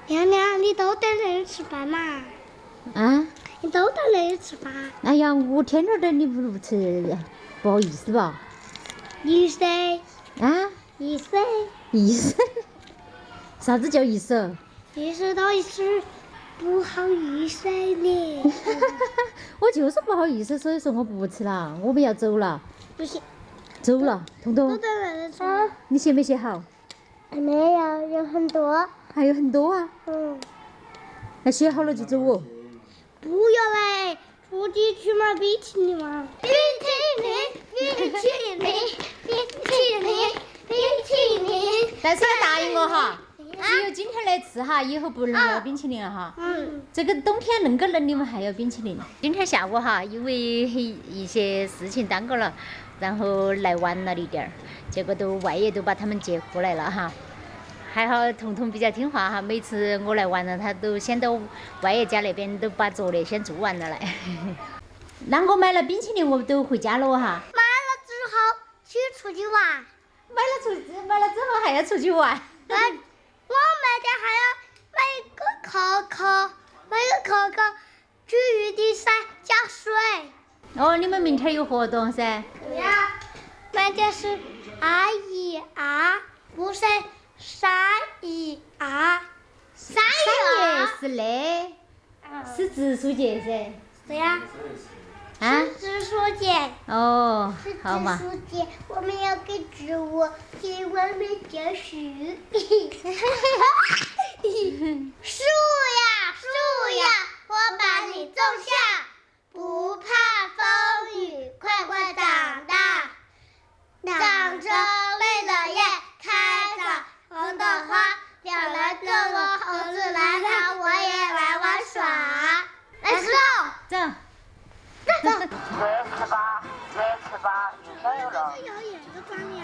亮亮，你都等人吃饭嘛？啊？你都等人吃饭？哎呀，我天天等你不吃，不好意思吧？意思？啊？意思？意思？啥子叫意思？意思到底是不好意思的。我就是不好意思，所以说我不吃了，我们要走了。不行，走了，彤彤。都等人吃饭。你写没写好？还没有，有很多。还有很多啊。那写好了就走哦。不要嘞，出去去买冰淇淋嘛。冰淇淋，冰淇淋，冰淇淋，冰淇淋。但是要答应我哈，只有今天来吃哈，以后不能要冰淇淋了哈。这个冬天恁个冷，你们还要冰淇淋？今天下午哈，因为一些事情耽搁了，然后来晚了一点儿，结果外爷都把他们接过来了哈。还好彤彤比较听话哈，每次我来晚了，他都先到外爷家那边都把作业先做完了来。那我买了冰淇淋，我都回家了哈。买了之后去出去玩。买了之后还要出去玩。我买的还要买个可可，去雨地赛加水。哦，你们明天有活动噻？对呀，买的是212，不是312。3月是嘞，是植树节噻。对呀。啊？是植树节。哦，好嘛。是植树节，我们要给植物给外面浇水。树呀，我把你种下，不怕风雨，快快长大。长成累的叶，开着红的花，要来跟我猴子来了，我也来玩耍。来吃肉。走。别吃吧，鱼上有肉。要演个专业。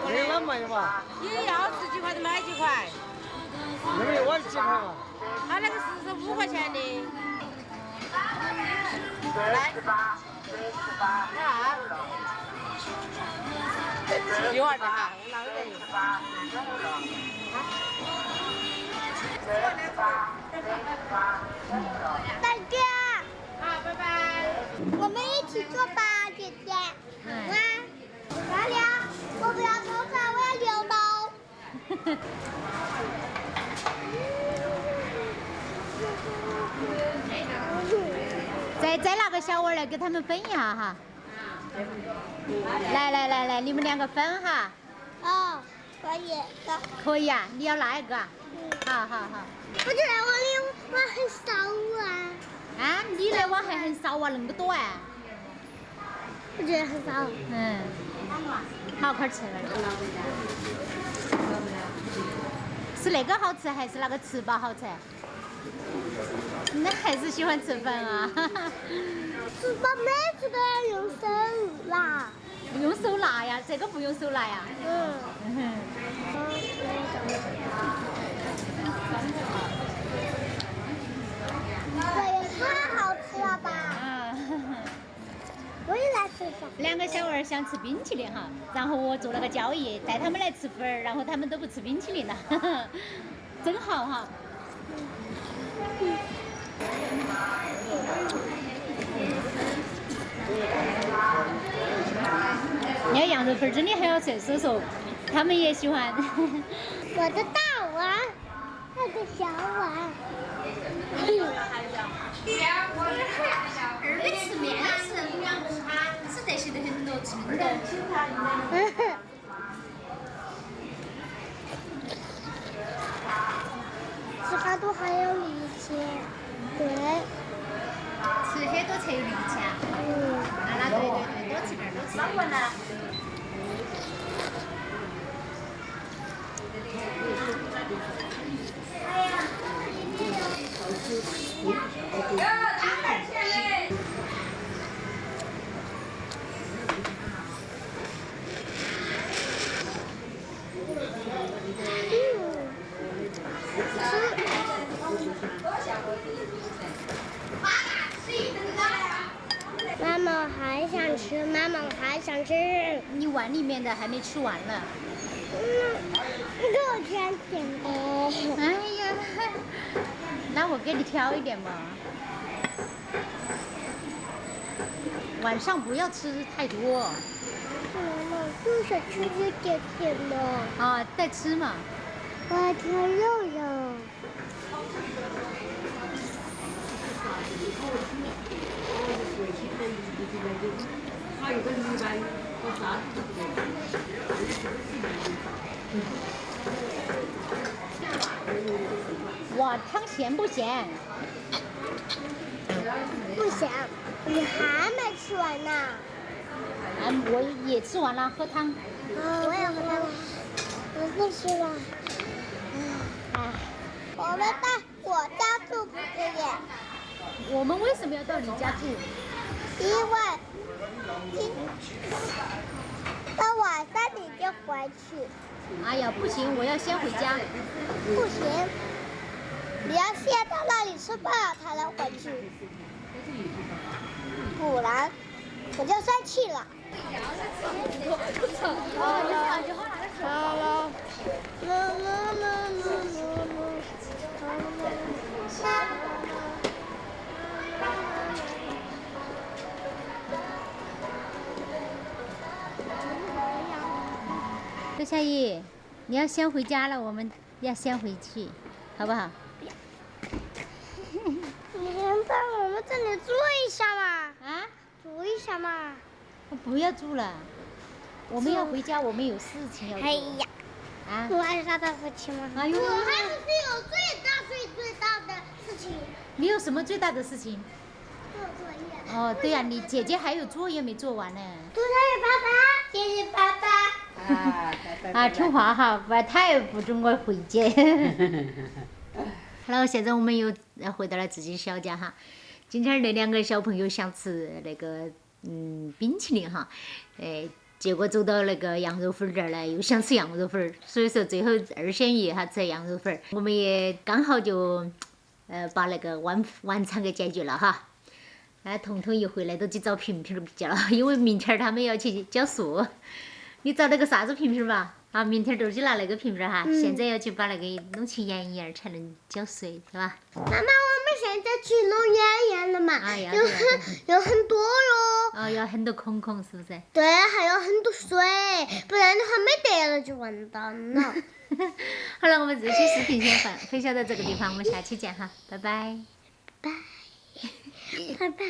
那个买嘛？也要10几块的买几块。那个要几块嘛？他那个45块钱的。别吃吧。10块的哈，我拿个人。再见。好，拜拜。我们一起做吧，姐姐。哇，来聊，我不要头发，我要留喽。再拿个小碗来给他们分一下哈。来，你们2个分哈。哦，可以的。可以啊，你要哪一个啊？好。我觉得我的碗很少啊。啊，你的碗还很少啊，那么多啊。我觉得很少。好，快吃了。是那个好吃还是那个糍粑好吃？那还是喜欢吃粉啊。糍粑每次都要用手拿。用手拿呀，这个不用手拿呀。这也太好吃了吧！我也来吃一下。 2个小娃儿想吃冰淇淋哈，然后我做了个交易，带他们来吃粉儿，然后他们都不吃冰淇淋了，真好哈。那羊肉粉真的很好吃，所以说他们也喜欢。我的大碗，那个小碗。二个吃面吃2个哈，吃这些的很多吃不到。吃饭都很有力气。对。吃很多才有力气啊。那对，多吃点，多吃点。妈妈还想吃，妈他们还想吃。你碗里面的还没吃完呢。热天点的。哎呀，那我给你挑一点嘛。晚上不要吃太多。就想吃一点点的。啊，再吃嘛。我要挑肉肉。哇，汤咸不咸？不行，你还没吃完呢。啊，我也吃完了，喝汤。我也喝汤了。我不吃了。我们在我家住不是耶。我们为什么要到你家住？因为到晚上你就回去。哎呀，不行，我要先回家。不行，你要先到那里吃饭了才能回去，不然我就生气了。周夏意，你要先回家了，我们要先回去，好不好？你能在我们这里住一下吗？啊？住一下嘛。不要住了，我们要回家，我们有事情要做。哎呀，啊？我还有啥大事情吗？哎呦，我还不是有最大的事情，你有什么最大的事情？做作业。哦，对呀、你姐姐还有作业没做完呢。祝生日爸爸，谢谢爸爸。啊，听话哈，不要太不准我回家。好了，现在我们又回到了自己小家哈。今天那2个小朋友想吃那个冰淇淋哈，结果走到那个羊肉粉这儿来，又想吃羊肉粉，所以说最后2选1哈，吃羊肉粉。我们也刚好就把那个晚餐给解决了哈。彤彤一回来都去找萍萍比较了，因为明天他们要去缴数。你找那个啥子萍萍吧？啊，明天就去拿那个萍萍哈。现在要去把那个弄去盐一才能缴税，是吧？妈妈，我们现在去弄盐盐了嘛？哎呀，有很多哟。哦，有很多孔孔，是不是？对，还有很多水，不然的话没得了就完蛋了。好了，我们这期视频先分享到这个地方，我们下期见哈，拜拜。拜拜。